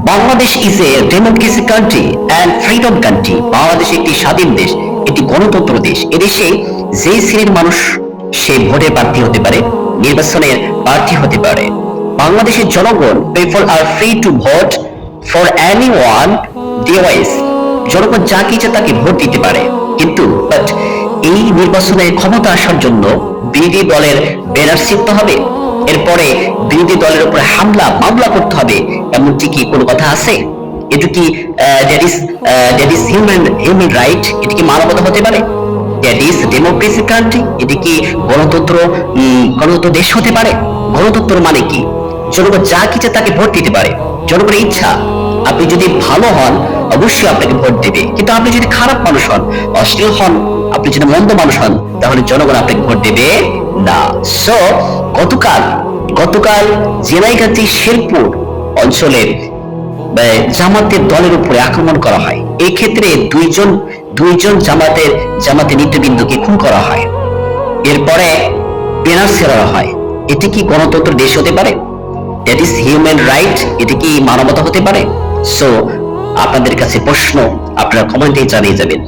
Bangladesh is a democracy country and freedom country. Bangladesh একটি স্বাধীন দেশ, একটি গণতন্ত্র দেশ। এদেশে যে শ্রেণীর মানুষ সে ভোটে প্রার্থী হতে পারে, নির্বাচনের প্রার্থী হতে পারে। বাংলাদেশের জনগণ people are free to vote for anyone device. জনগণ যাকে ইচ্ছে তাকে ভোট দিতে পারে, কিন্তু বাট এই নির্বাচনে ক্ষমতা আসার জন্য বিরোধী দলের ব্যানার ছিঁড়তে হবে, এরপরে বিরোধী দলের উপরে হামলা মামলা করতে হবে, এমনটি কি কোনো কথা আছে? এটা কি দ্যাট ইজ হিউম্যান রাইট? এটা কি মানবতা হতে পারে? That is democracy country? এটা কি গণতন্ত্র দেশ হতে পারে? গণতন্ত্র মানে কি? জনগণ যা কিছু তাকে ভোট দিতে পারে, জনগণের ইচ্ছা। আপনি যদি ভালো হন অবশ্যই আপনাকে ভোট দেবে, কিন্তু আপনি যদি খারাপ মানুষ হন, অশ্লীল হন, আপনি যদি মন্দ মানুষ হন, তাহলে জনগণ আপনাকে ভোট দেবে না। সো গতকাল জেনাইগাতি শেরপুর অঞ্চলে জামাতের দলের উপরে আক্রমণ করা হয়। এই ক্ষেত্রে দুইজন জামাতের নেতৃবৃন্দকে খুন করা হয়, এরপরে ব্যানার ছেড়া হয়। এটি কি গণতন্ত্র দেশ হতে পারে? That is human right? এটি কি মানবতা হতে পারে? সো আপনাদের কাছে প্রশ্ন, আপনারা কমেন্টে জানিয়ে যাবেন।